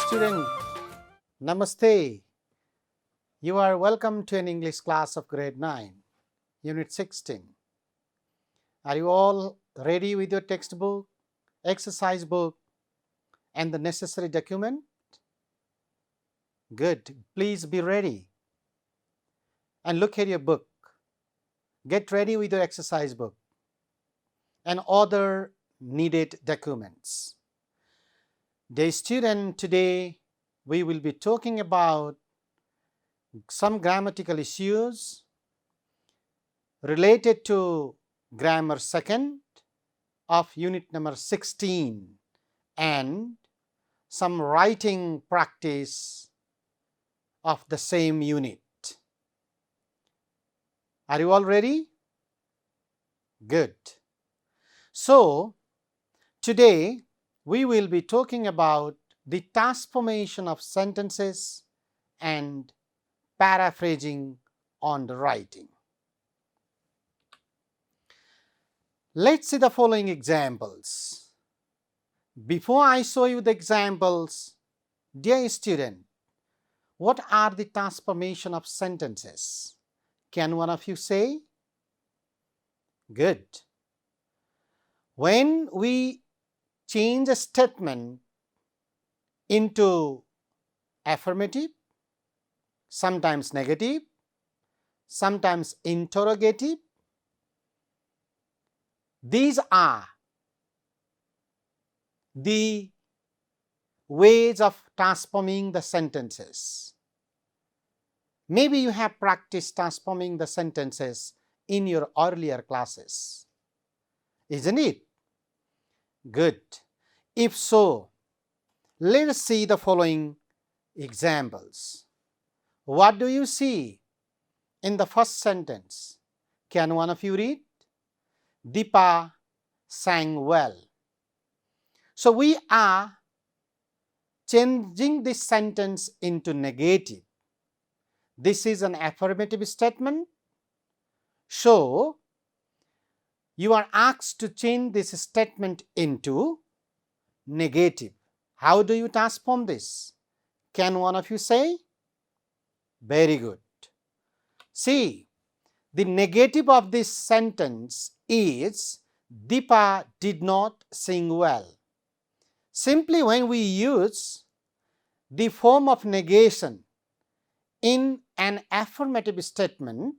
student, Namaste. You are welcome to an English class of grade 9, unit 16. Are you all ready with your textbook, exercise book and the necessary document? Good. Please be ready and look at your book. Get ready with your exercise book and other needed documents. Dear student, today we will be talking about some grammatical issues related to grammar second of unit number 16 and some writing practice of the same unit. Are you all ready? Good. So, today we will be talking about the task formation of sentences and paraphrasing on the writing. Let's see the following examples. Before I show you the examples, dear student, what are the task formation of sentences? Can one of you say? Good. When we change a statement into affirmative, sometimes negative, sometimes interrogative, these are the ways of transforming the sentences. Maybe you have practiced transforming the sentences in your earlier classes, isn't it? Good. If so, let us see the following examples. What do you see in the first sentence? Can one of you read? Deepa sang well. So, we are changing this sentence into negative. This is an affirmative statement. So, you are asked to change this statement into negative. How do you transform this? Can one of you say? Very good. See, the negative of this sentence is Deepa did not sing well. Simply when we use the form of negation in an affirmative statement,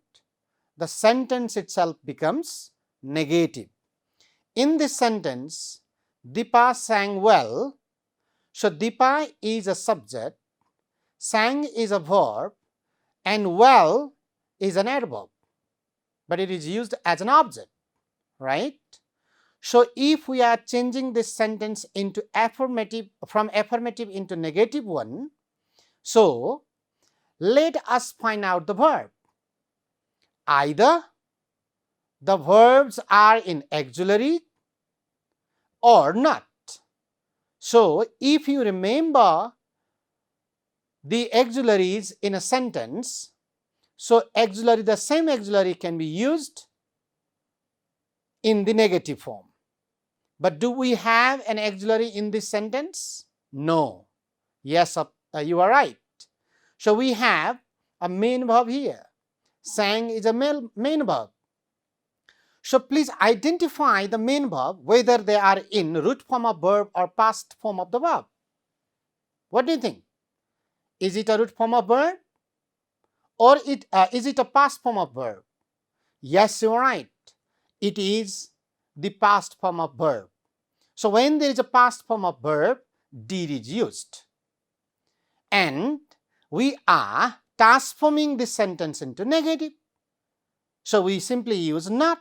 the sentence itself becomes negative. In this sentence, Deepa sang well. So, Deepa is a subject, sang is a verb and well is an adverb, but it is used as an object, right? So, if we are changing this sentence into affirmative, from affirmative into negative one, so let us find out the verb. Either the verbs are in auxiliary or not. So, if you remember the auxiliaries in a sentence, so auxiliary, the same auxiliary can be used in the negative form. But do we have an auxiliary in this sentence? No. Yes, you are right. So, we have a main verb here. Sang is a main verb. So, please identify the main verb whether they are in root form of verb or past form of the verb. What do you think? Is it a root form of verb or is it a past form of verb? Yes, you are right. It is the past form of verb. So, when there is a past form of verb, did is used. And we are transforming this sentence into negative. So, we simply use not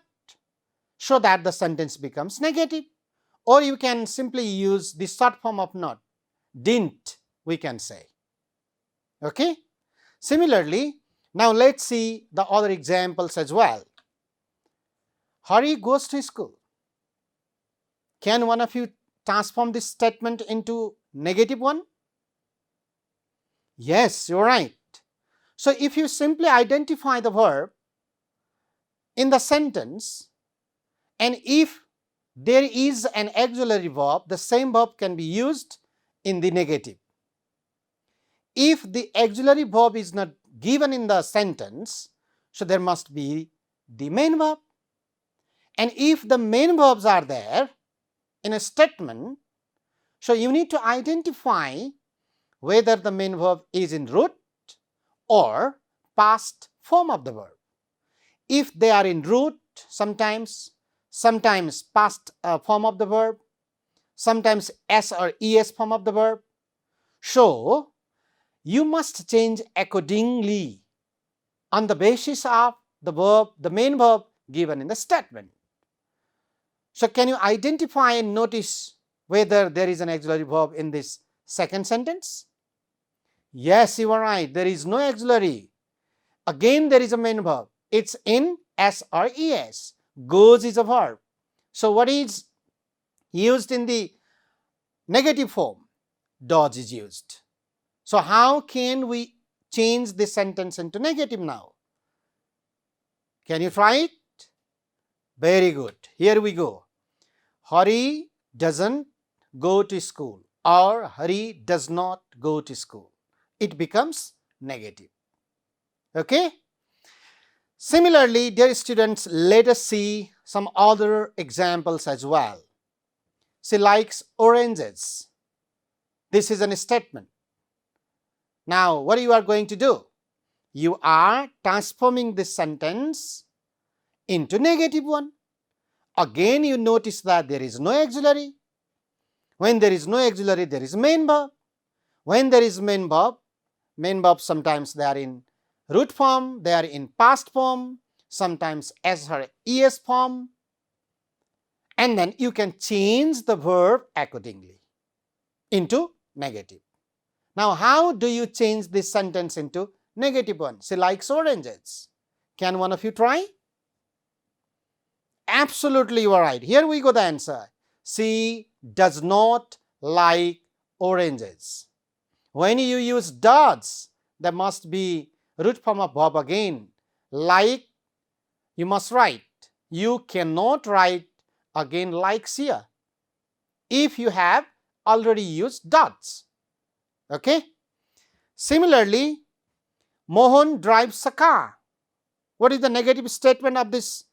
so that the sentence becomes negative, or you can simply use the short form of not, didn't, we can say. Okay? Similarly, now let's see the other examples as well. Hari goes to school. Can one of you transform this statement into negative one? Yes, you're right. So, if you simply identify the verb in the sentence, and if there is an auxiliary verb, the same verb can be used in the negative. if the auxiliary verb is not given in the sentence, so there must be the main verb. And if the main verbs are there in a statement, so you need to identify whether the main verb is in root or past form of the verb. If they are in root, sometimes past form of the verb, sometimes s or es form of the verb. So you must change accordingly on the basis of the verb, the main verb given in the statement. So can you identify and notice whether there is an auxiliary verb in this second sentence? Yes, you are right. There is no auxiliary. Again, there is a main verb. It's in s or es. Goes is a verb. So what is used in the negative form? Does is used. So how can we change this sentence into negative now? Can you try it? Very good. Here we go. Hari doesn't go to school, or Hari does not go to school. It becomes negative. Okay? Similarly, dear students, let us see some other examples as well. She likes oranges. This is a statement. Now, what you are going to do? You are transforming this sentence into negative one. Again, you notice that there is no auxiliary. When there is no auxiliary, there is main verb. When there is main verb sometimes they are in root form, they are in past form, sometimes s or es form, and then you can change the verb accordingly into negative. Now, how do you change this sentence into negative one? She likes oranges. Can one of you try? Absolutely, you are right. Here we go, the answer. She does not like oranges. When you use does, there must be root form of verb again. Like, you must write. You cannot write again likes here if you have already used does. Okay? Similarly, Mohan drives a car. What is the negative statement of this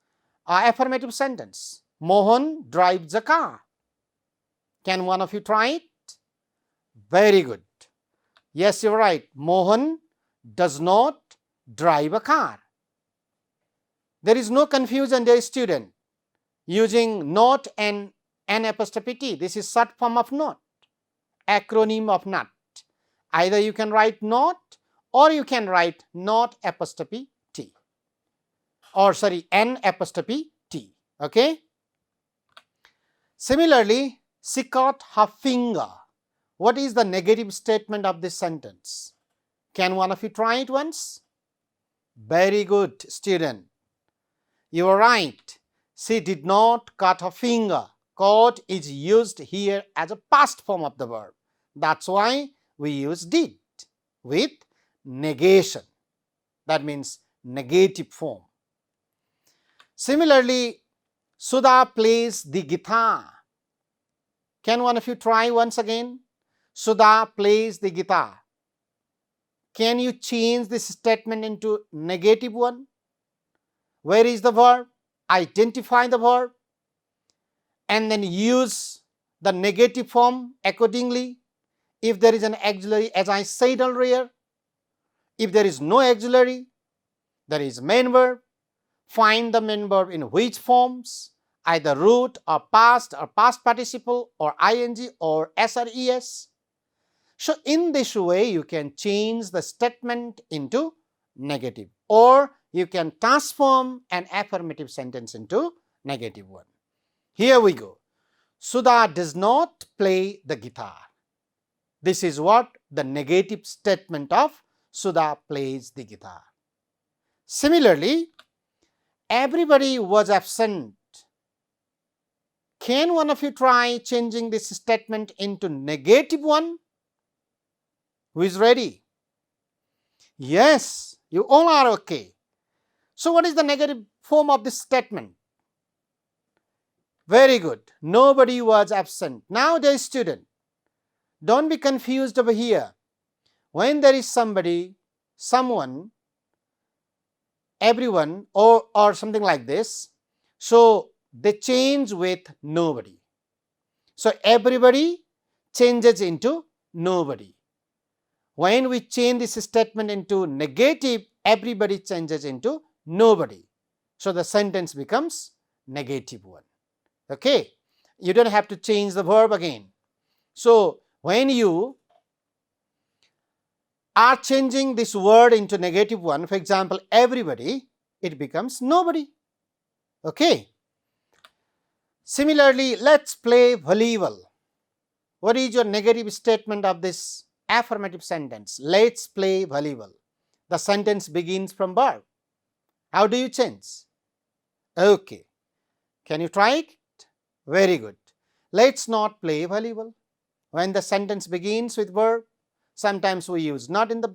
affirmative sentence? Mohan drives a car. Can one of you try it? Very good. Yes, you're right. Mohan does not drive a car. There is no confusion, dear student, using not and an apostrophe t. This is short form of not, acronym of not. Either you can write not or you can write not apostrophe t, or sorry, an apostrophe t. Okay. Similarly, she cut her finger. What is the negative statement of this sentence? Can one of you try it once? Very good, student. You are right. She did not cut her finger. Cut is used here as a past form of the verb. That's why we use did with negation. That means negative form. Similarly, Sudha plays the guitar. Can one of you try once again? Sudha plays the guitar. Can you change this statement into negative one? Where is the verb? Identify the verb and then use the negative form accordingly. If there is an auxiliary, as I said earlier, if there is no auxiliary, there is main verb. Find the main verb in which forms, either root or past participle or ing or s or es. So in this way, you can change the statement into negative, or you can transform an affirmative sentence into negative one. Here we go. Sudha does not play the guitar. This is what the negative statement of Sudha plays the guitar. Similarly, everybody was absent. Can one of you try changing this statement into negative one? Who is ready? Yes, you all are okay. So what is the negative form of this statement? Very good. Nobody was absent. Now, dear student, don't be confused over here. when there is somebody, someone, everyone, or something like this, so they change with nobody. So everybody changes into nobody. When we change this statement into negative, everybody changes into nobody. So the sentence becomes negative one. Okay, you don't have to change the verb again. So when you are changing this word into negative one, for example, everybody, it becomes nobody. Okay. Similarly, let's play volleyball. What is your negative statement of this affirmative sentence? Let's play volleyball. The sentence begins from verb. How do you change? Okay. Can you try it? Very good. Let's not play volleyball. When the sentence begins with verb, sometimes we use not in the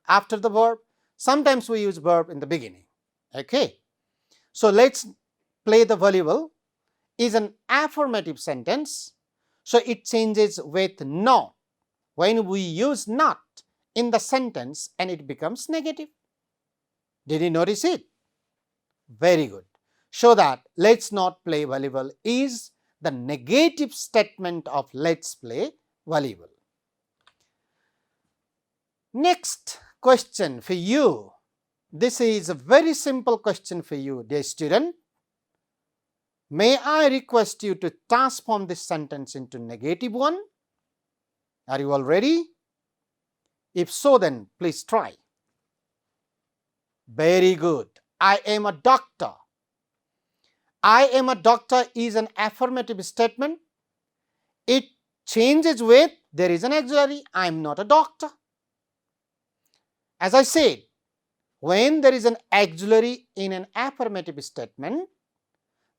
after the verb, sometimes we use verb in the beginning. Okay. So let's play the volleyball is an affirmative sentence. So it changes with not. When we use not in the sentence and it becomes negative. Did you notice it? Very good. Show that let's not play volleyball is the negative statement of let's play volleyball. Next question for you. This is a very simple question for you, dear student. May I request you to transform this sentence into negative one? Are you all ready? If so, then please try. Very good. I am a doctor. I am a doctor is an affirmative statement. It changes with there is an auxiliary. I am not a doctor. As I said, when there is an auxiliary in an affirmative statement,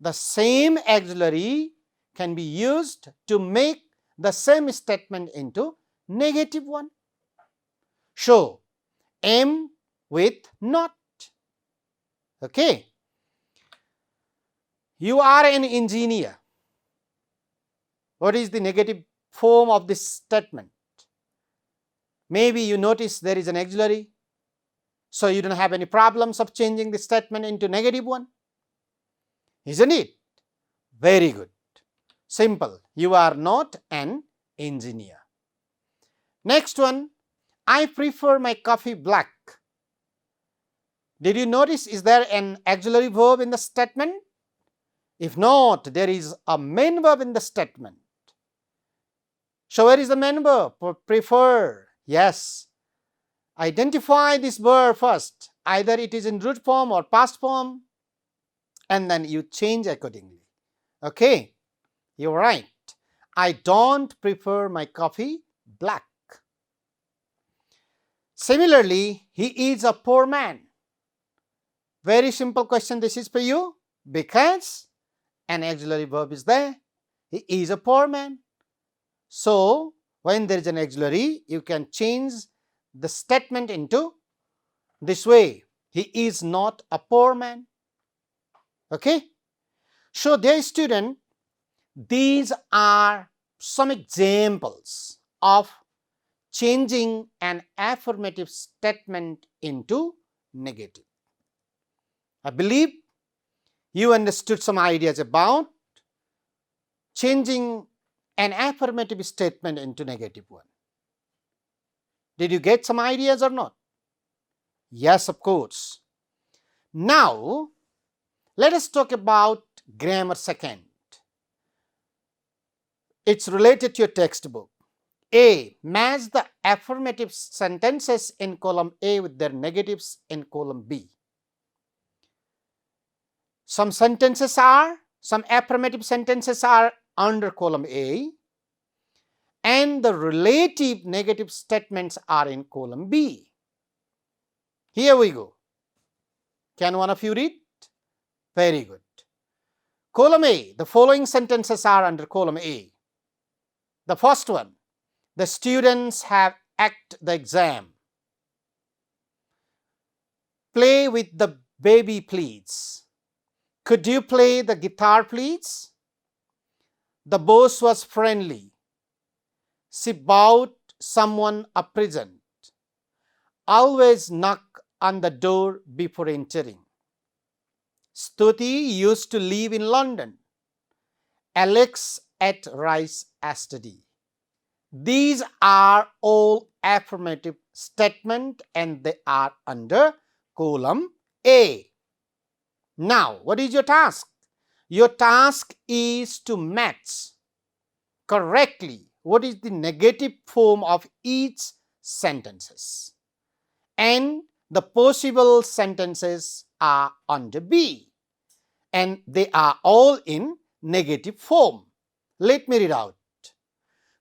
the same auxiliary can be used to make the same statement into negative one. So, am with not. Okay. You are an engineer. What is the negative form of this statement? Maybe you notice there is an auxiliary, so you don't have any problems of changing the statement into negative one. Isn't it? Very good. Simple. You are not an engineer. Next one, I prefer my coffee black. Did you notice, is there an auxiliary verb in the statement? If not, there is a main verb in the statement. So where is the main verb? Prefer. Yes. Identify this verb first. Either it is in root form or past form, and then you change accordingly. Okay, you're right. I don't prefer my coffee black. Similarly, he is a poor man. Very simple question this is for you, because an auxiliary verb is there. He is a poor man. So, when there is an auxiliary, you can change the statement into this way. He is not a poor man. Okay. So, dear student, these are some examples of changing an affirmative statement into negative. I believe you understood some ideas about changing an affirmative statement into negative one. Did you get some ideas or not? Yes, of course. Now, let us talk about grammar second. It's related to your textbook. A. Match the affirmative sentences in column A with their negatives in column B. Some affirmative sentences are under column A, and the relative negative statements are in column B. Here we go. Can one of you read? Very good. Column A, the following sentences are under column A. The first one, the students have aced the exam. Play with the baby, please. Could you play the guitar, please? The boss was friendly. She bought someone a present. always knock on the door before entering. Stuti used to live in London. Alex ate rice yesterday. These are all affirmative statements and they are under column A. Now, what is your task? Your task is to match correctly what is the negative form of each sentences. And the possible sentences are under B. And they are all in negative form. Let me read out.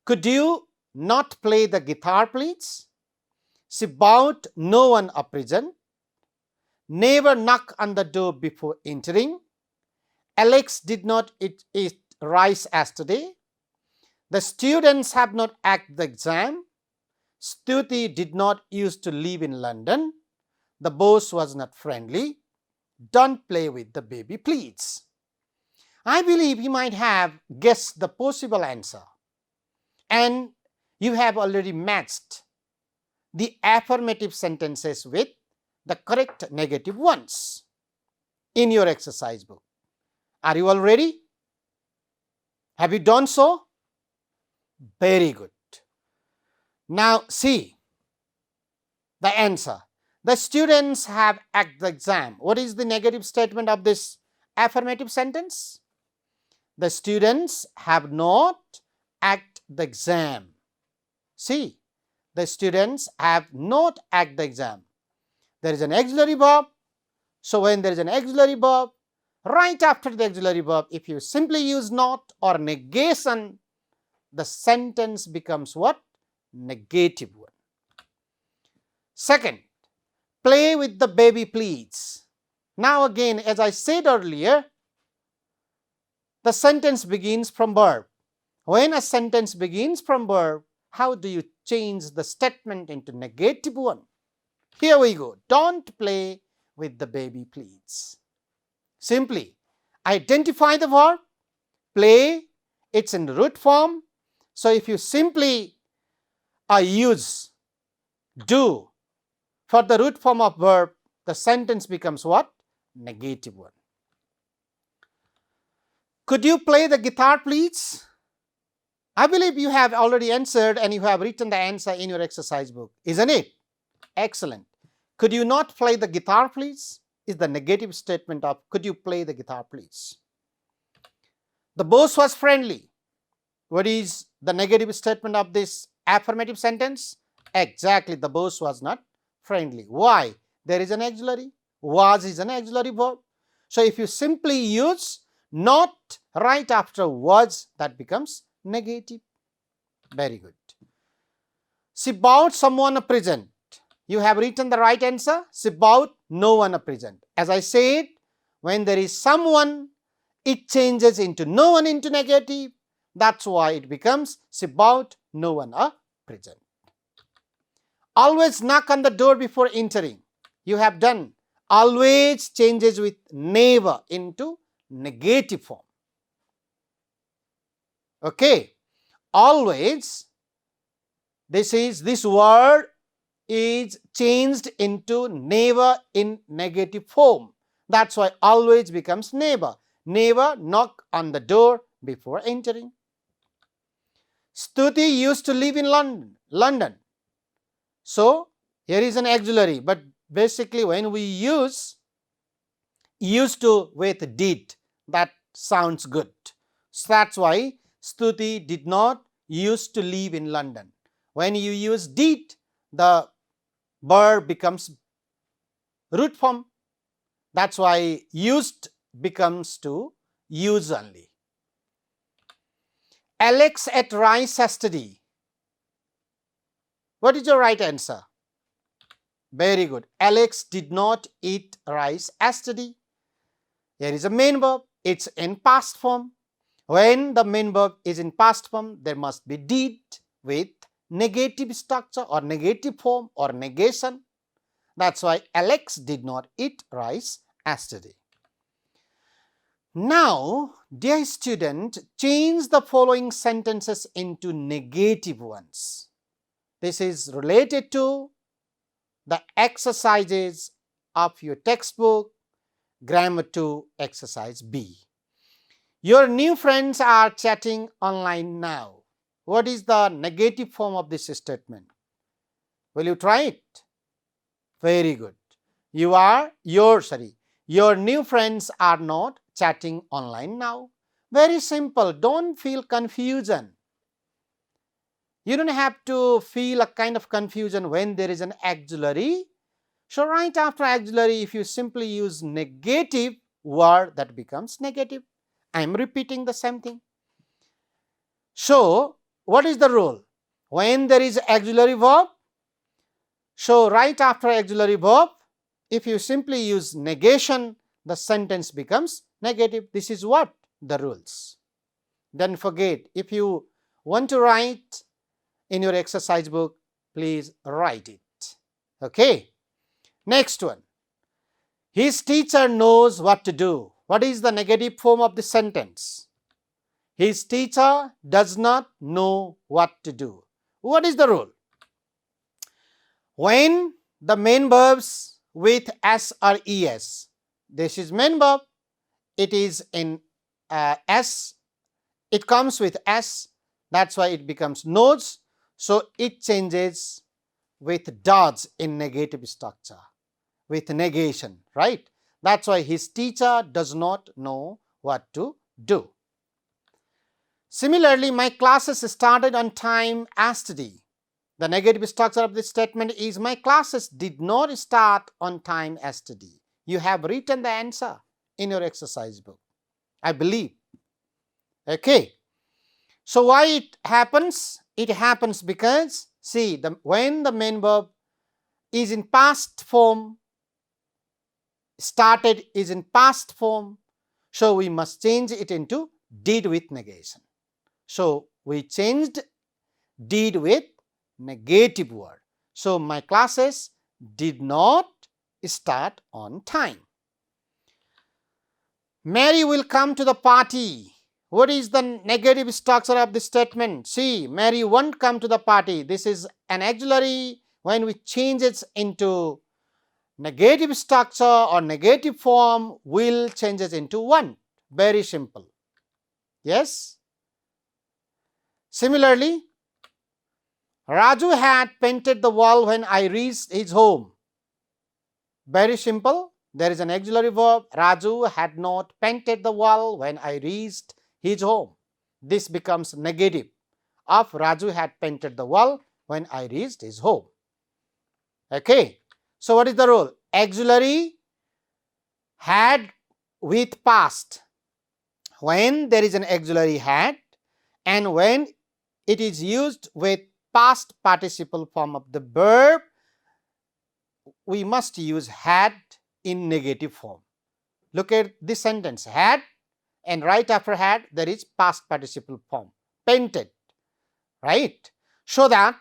Could you not play the guitar, please? She bowed no one a present. Never knock on the door before entering. Alex did not eat rice yesterday. The students have not acted the exam. Stuti did not used to live in London. The boss was not friendly. Don't play with the baby, please. I believe you might have guessed the possible answer. And you have already matched the affirmative sentences with the correct negative ones in your exercise book. Are you all ready? Have you done so? Very good. Now see the answer. The students have acted the exam. What is the negative statement of this affirmative sentence? The students have not acted the exam. See, the students have not acted the exam. There is an auxiliary verb. So when there is an auxiliary verb, right after the auxiliary verb, if you simply use not or negation, the sentence becomes what? Negative one. Second, play with the baby, please. Now again, as I said earlier, the sentence begins from verb. When a sentence begins from verb, how do you change the statement into negative one? Here we go. Don't play with the baby, please. Simply identify the verb, play, it's in the root form. So if you simply use do for the root form of verb, the sentence becomes what? Negative one. Could you play the guitar, please? I believe you have already answered and you have written the answer in your exercise book, isn't it? Excellent. Could you not play the guitar, please? Is the negative statement of could you play the guitar, please? The boss was friendly. What is the negative statement of this affirmative sentence? Exactly, the boss was not friendly. Why? There is an auxiliary. Was is an auxiliary verb. So if you simply use not right after was, that becomes negative. Very good. She bowed someone a present. You have written the right answer. She bowed no one a present. As I said, when there is someone, it changes into no one into negative. That's why it becomes she bowed no one a present. Always knock on the door before entering. You have done. Always changes with never into negative form. Okay. Always, this word is changed into never in negative form. That's why always becomes never. Never knock on the door before entering. Stuti used to live in London. So, here is an auxiliary, but basically when we use used to with did, that sounds good. So, that's why Stuti did not used to live in London. When you use did, the verb becomes root form. That's why used becomes to use only. Alex ate rice yesterday. What is your right answer? Very good. Alex did not eat rice yesterday. Here is a main verb. It's in past form. When the main verb is in past form, there must be did with negative structure or negative form or negation. That's why Alex did not eat rice yesterday. Now, dear student, change the following sentences into negative ones. This is related to the exercises of your textbook, Grammar 2, Exercise B. Your new friends are chatting online now. What is the negative form of this statement? Will you try it? Very good. Your new friends are not chatting online now. Very simple. Don't feel confusion. You don't have to feel a kind of confusion when there is an auxiliary. So, right after auxiliary, if you simply use negative word, that becomes negative. I am repeating the same thing. So, what is the rule? When there is auxiliary verb, so right after auxiliary verb, if you simply use negation, the sentence becomes negative. This is what the rules. Don't forget, if you want to write in your exercise book, please write it. Okay. Next one. His teacher knows what to do. What is the negative form of the sentence? His teacher does not know what to do. What is the rule? When the main verbs with S or ES, this is main verb, it is in S, it comes with S, that's why it becomes knows, so it changes with does in negative structure, with negation, right? That's why his teacher does not know what to do. Similarly, my classes started on time yesterday. The negative structure of this statement is my classes did not start on time yesterday. You have written the answer in your exercise book, I believe. Okay. So, why it happens? It happens because, see, when the main verb is in past form, started is in past form, so we must change it into did with negation. So, we changed did with negative word. So, my classes did not start on time. Mary will come to the party. What is the negative structure of this statement? See, Mary won't come to the party. This is an auxiliary. When we change it into negative structure or negative form, will changes into won't. Very simple. Yes. Similarly, Raju had painted the wall when I reached his home. Very simple. There is an auxiliary verb. Raju had not painted the wall when I reached his home. This becomes negative of Raju had painted the wall when I reached his home. Okay. So, what is the rule? Auxiliary had with past. When there is an auxiliary had and when it is used with past participle form of the verb, we must use had in negative form. Look at this sentence, had, and right after had there is past participle form, painted, right? So that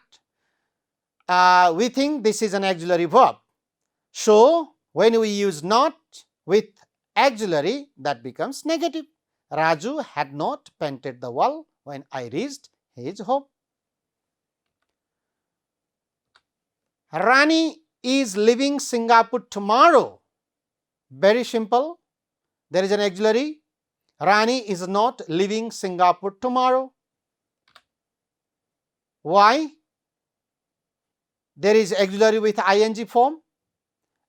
we think this is an auxiliary verb. So, when we use not with auxiliary, that becomes negative. Raju had not painted the wall when I reached his home. Rani is leaving Singapore tomorrow. Very simple. There is an auxiliary. Rani is not leaving Singapore tomorrow. Why? There is auxiliary with ing form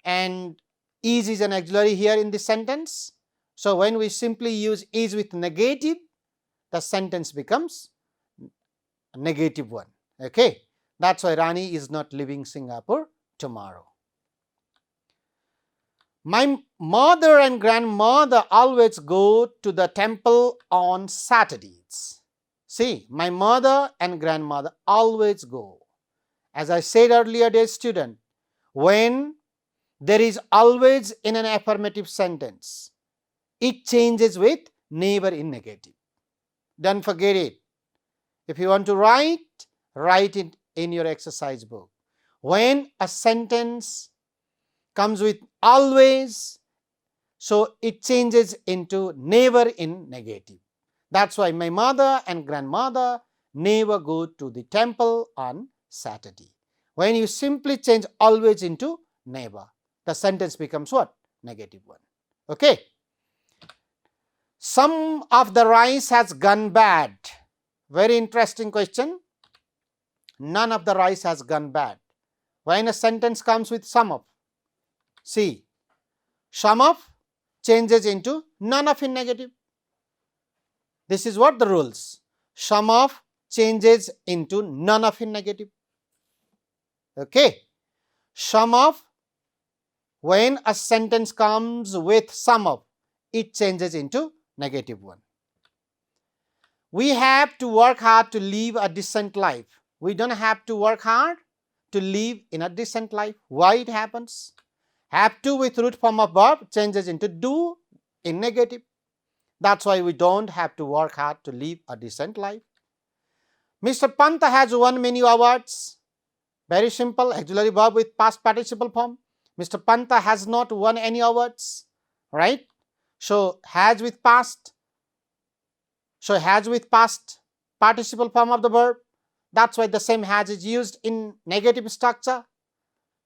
and is an auxiliary here in this sentence. So, when we simply use is with negative, the sentence becomes a negative one. Okay. That's why Rani is not leaving Singapore tomorrow. My mother and grandmother always go to the temple on Saturdays. See, my mother and grandmother always go. As I said earlier, dear student, when there is always in an affirmative sentence, it changes with never in negative. Don't forget it. If you want to write it in your exercise book. When a sentence comes with always, so it changes into never in negative. That's why my mother and grandmother never go to the temple on Saturday. When you simply change always into never, the sentence becomes what? Negative one. Okay. Some of the rice has gone bad. Very interesting question. None of the rice has gone bad. When a sentence comes with some of, see, some of changes into none of in negative. This is what the rules. Some of changes into none of in negative. Okay. Some of, when a sentence comes with some of, it changes into negative one. We have to work hard to live a decent life. We don't have to work hard to live in a decent life. Why it happens? Have to with root form of verb changes into do in negative. That's why we don't have to work hard to live a decent life. Mr. Panta has won many awards. Very simple, auxiliary verb with past participle form. Mr. Panta has not won any awards, right? So, has with past. So, has with past participle form of the verb. That's why the same has is used in negative structure.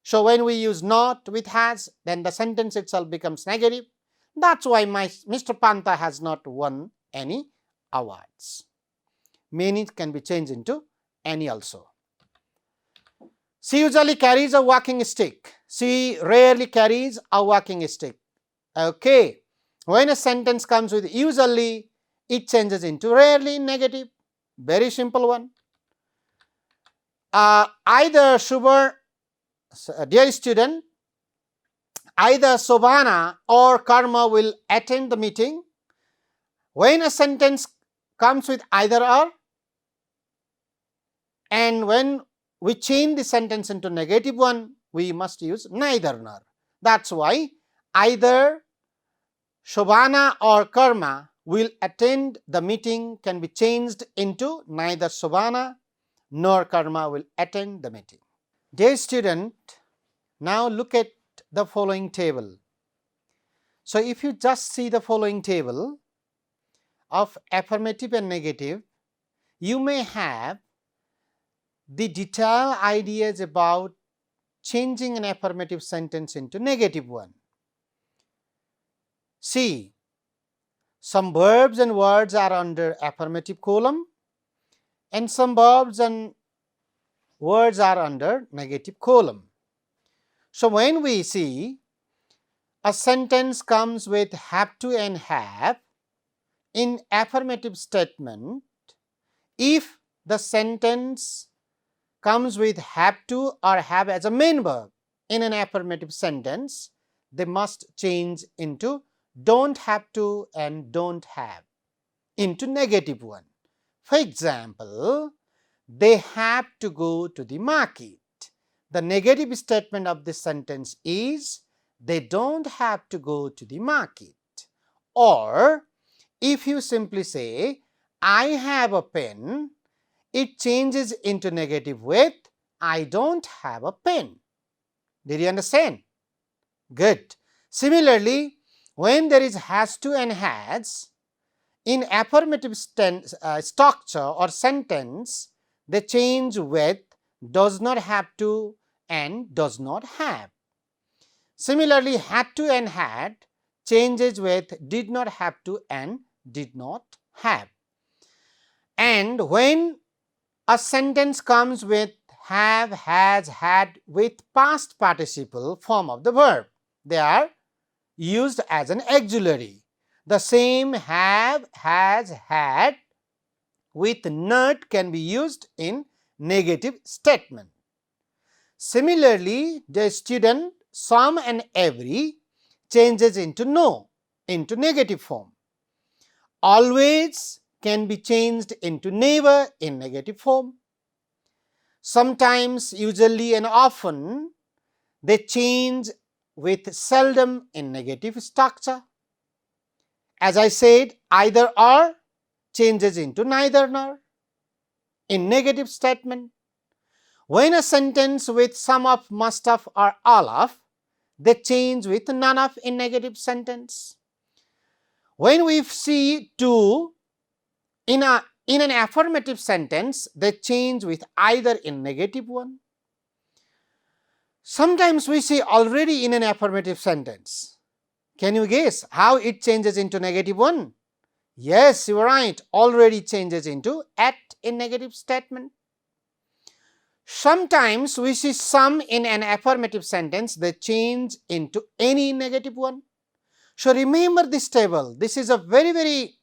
So, when we use not with has, then the sentence itself becomes negative. That's why Mr. Panta has not won any awards. Many can be changed into any also. She usually carries a walking stick. She rarely carries a walking stick. Okay. When a sentence comes with usually, it changes into rarely in negative. Very simple one. Either Shubhar, dear student, either Sobhana or Karma will attend the meeting. When a sentence comes with either or, and when we change the sentence into negative one, we must use neither nor. That's why either Shobhana or Karma will attend the meeting can be changed into neither Shobhana nor Karma will attend the meeting. Dear student, now look at the following table. So, if you just see the following table of affirmative and negative, you may have the detailed ideas about changing an affirmative sentence into negative one. See, some verbs and words are under affirmative column and some verbs and words are under negative column. So, when we see a sentence comes with have to and have in affirmative statement, if the sentence comes with have to or have as a main verb in an affirmative sentence, they must change into don't have to and don't have into negative one. For example, they have to go to the market. The negative statement of this sentence is they don't have to go to the market. Or if you simply say I have a pen, it changes into negative with I don't have a pen. Did you understand? Good. Similarly, when there is has to and has, in affirmative structure or sentence, they change with does not have to and does not have. Similarly, had to and had changes with did not have to and did not have. And when a sentence comes with have, has, had with past participle form of the verb, they are used as an auxiliary. The same have, has, had with not can be used in negative statement. Similarly, the student some and every changes into no into negative form. Always can be changed into never in negative form. Sometimes, usually and often, they change with seldom in negative structure. As I said, either or changes into neither nor in negative statement. When a sentence with some of, must of or all of, they change with none of in negative sentence. When we see to in an affirmative sentence, they change with either in negative one. Sometimes we see already in an affirmative sentence. Can you guess how it changes into negative one? Yes, you are right, already changes into at in negative statement. Sometimes we see some in an affirmative sentence, they change into any negative one. So remember this table. This is a very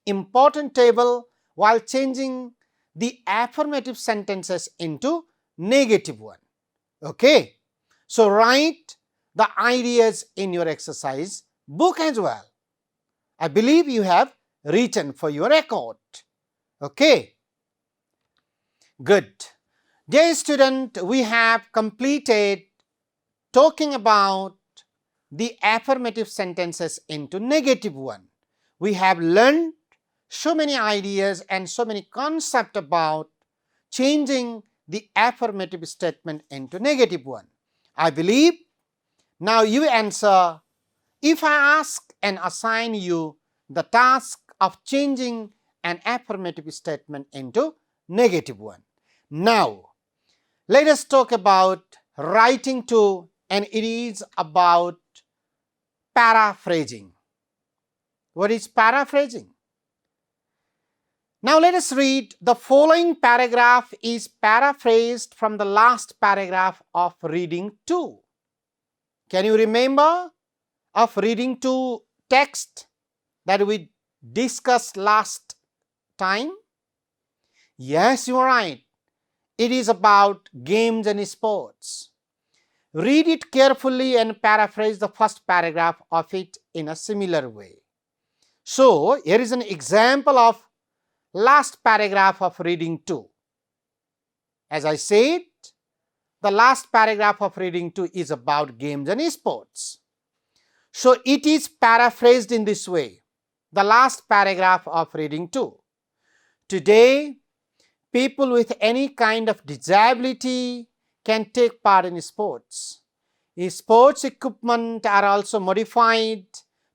important table while changing the affirmative sentences into negative one. Okay. So write the ideas in your exercise book as well. I believe you have written for your record. Okay. Good. Dear student, we have completed talking about the affirmative sentences into negative one. We have learned so many ideas and so many concepts about changing the affirmative statement into negative one. I believe now you answer if I ask and assign you the task of changing an affirmative statement into negative one. Now, let us talk about writing to, and it is about paraphrasing. What is paraphrasing? Now let us read. The following paragraph is paraphrased from the last paragraph of reading 2. Can you remember of reading 2 text that we discussed last time? Yes, you are right. It is about games and sports. Read it carefully and paraphrase the first paragraph of it in a similar way. So, here is an example of last paragraph of reading 2. As I said, the last paragraph of reading 2 is about games and sports. So, it is paraphrased in this way. The last paragraph of reading 2. Today, people with any kind of disability can take part in sports. Sports equipment are also modified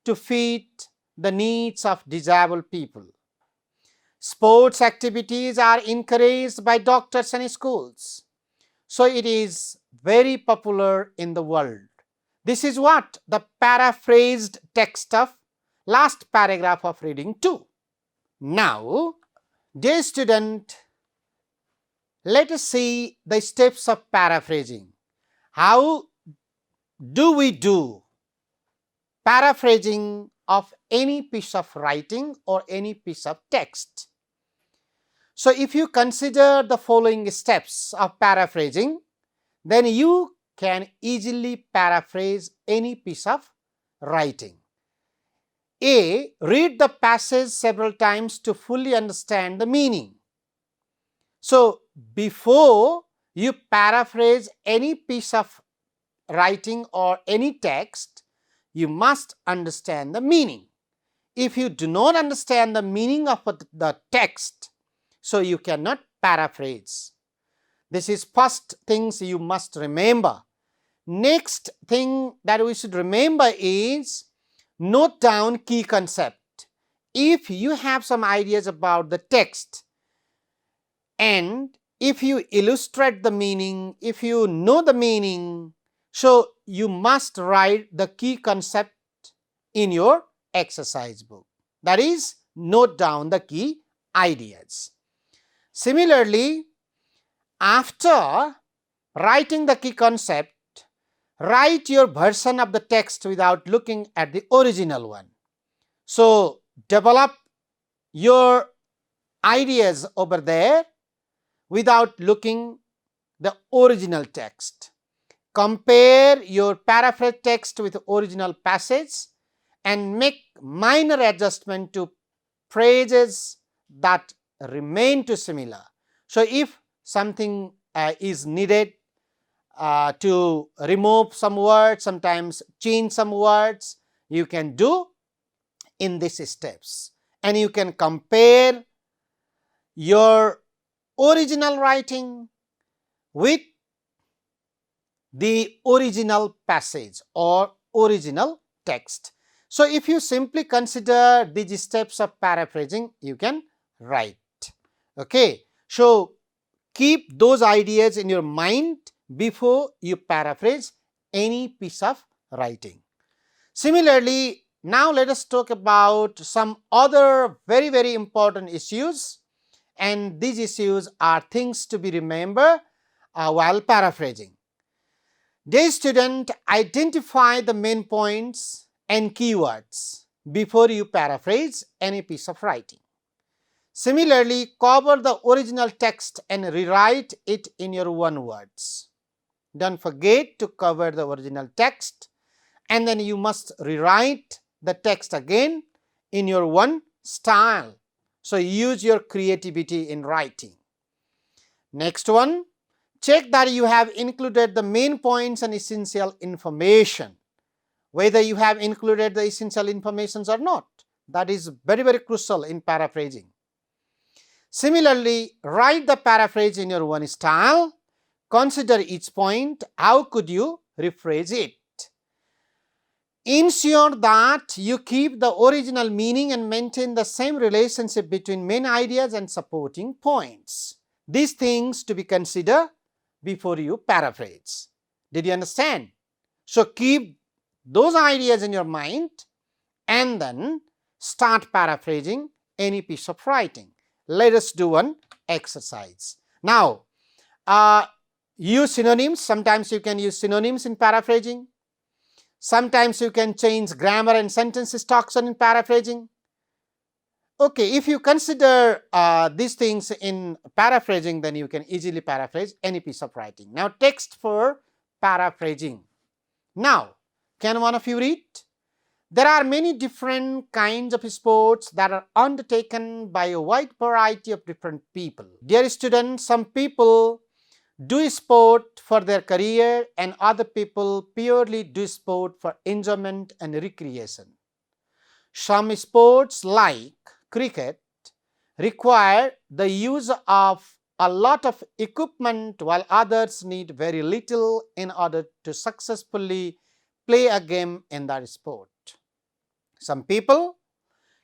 to fit the needs of disabled people. Sports activities are encouraged by doctors and schools. So it is very popular in the world. This is what the paraphrased text of last paragraph of reading 2. Now, dear student, let us see the steps of paraphrasing. How do we do paraphrasing of any piece of writing or any piece of text? So, if you consider the following steps of paraphrasing, then you can easily paraphrase any piece of writing. A. Read the passage several times to fully understand the meaning. So, before you paraphrase any piece of writing or any text, you must understand the meaning. If you do not understand the meaning of the text, so you cannot paraphrase. This is first things you must remember. Next thing that we should remember is note down key concept. If you have some ideas about the text, and if you illustrate the meaning, if you know the meaning, so you must write the key concept in your exercise book. That is, note down the key ideas. Similarly, after writing the key concept, write your version of the text without looking at the original one. So, develop your ideas over there without looking the original text. Compare your paraphrase text with the original passage and make minor adjustment to phrases that remain too similar. So, if something is needed to remove some words, sometimes change some words, you can do in these steps, and you can compare your original writing with the original passage or original text. So, if you simply consider these steps of paraphrasing, you can write. Okay. So, keep those ideas in your mind before you paraphrase any piece of writing. Similarly, now let us talk about some other very important issues, and these issues are things to be remembered while paraphrasing. Dear student, identify the main points and keywords before you paraphrase any piece of writing. Similarly, cover the original text and rewrite it in your own words. Don't forget to cover the original text, and then you must rewrite the text again in your own style. So, use your creativity in writing. Next one, check that you have included the main points and essential information, whether you have included the essential information or not. That is very crucial in paraphrasing. Similarly, write the paraphrase in your own style. Consider each point. How could you rephrase it? Ensure that you keep the original meaning and maintain the same relationship between main ideas and supporting points. These things to be considered before you paraphrase. Did you understand? So, keep those ideas in your mind and then start paraphrasing any piece of writing. Let us do one exercise. Now, use synonyms. Sometimes you can use synonyms in paraphrasing. Sometimes you can change grammar and sentence structure in paraphrasing. Okay, if you consider these things in paraphrasing, then you can easily paraphrase any piece of writing. Now, text for paraphrasing. Now, can one of you read? There are many different kinds of sports that are undertaken by a wide variety of different people. Dear students, some people do sport for their career and other people purely do sport for enjoyment and recreation. Some sports like cricket require the use of a lot of equipment, while others need very little in order to successfully play a game in that sport. Some people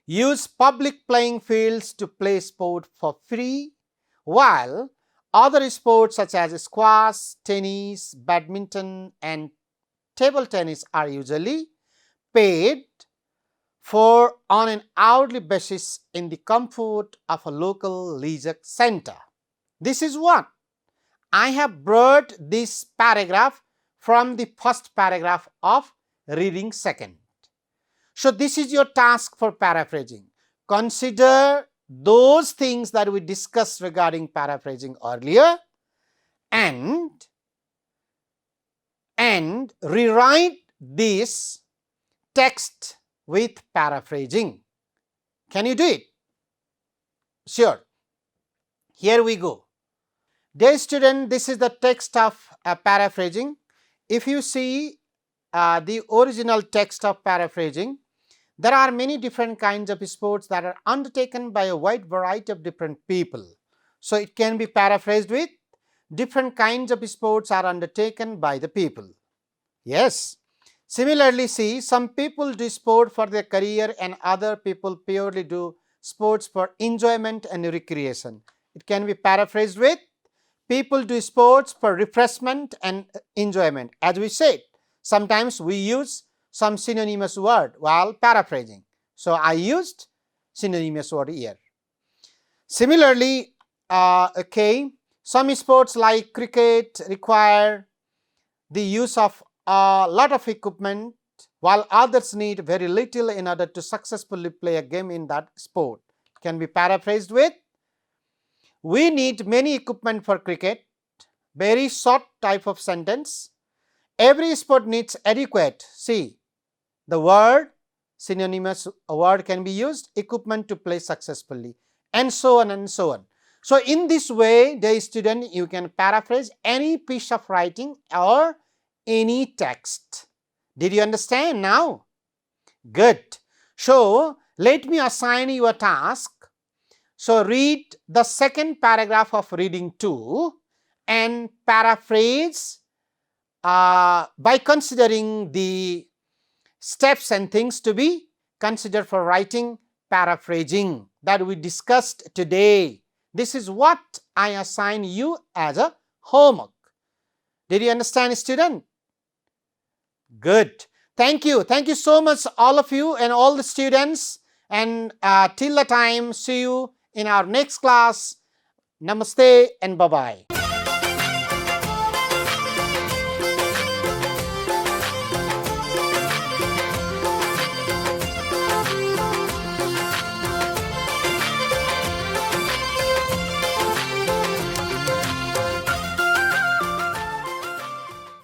use public playing fields to play sport for free, while other sports such as squash, tennis, badminton and table tennis are usually paid for on an hourly basis in the comfort of a local leisure center. This is what I have brought this paragraph from the first paragraph of reading second. So, this is your task for paraphrasing. Consider those things that we discussed regarding paraphrasing earlier and rewrite this text with paraphrasing. Can you do it? Sure. Here we go. Dear student, this is the text of paraphrasing. If you see the original text of paraphrasing, there are many different kinds of sports that are undertaken by a wide variety of different people. So, it can be paraphrased with different kinds of sports are undertaken by the people. Yes. Similarly, see, some people do sport for their career and other people purely do sports for enjoyment and recreation. It can be paraphrased with people do sports for refreshment and enjoyment. As we said, sometimes we use some synonymous word while paraphrasing. So, I used synonymous word here. Similarly, some sports like cricket require the use of a lot of equipment, while others need very little in order to successfully play a game in that sport. Can be paraphrased with, we need many equipment for cricket. Very short type of sentence. Every sport needs adequate. See, the word synonymous word can be used, equipment to play successfully, and so on and so on. So, in this way, dear student, you can paraphrase any piece of writing or any text. Did you understand now? Good. So, let me assign you a task. So, read the second paragraph of reading 2 and paraphrase by considering the steps and things to be considered for writing paraphrasing that we discussed today. This is what I assign you as a homework. Did you understand, student? Good. Thank you. Thank you so much, all of you and all the students. And till the time, see you in our next class. Namaste and bye-bye.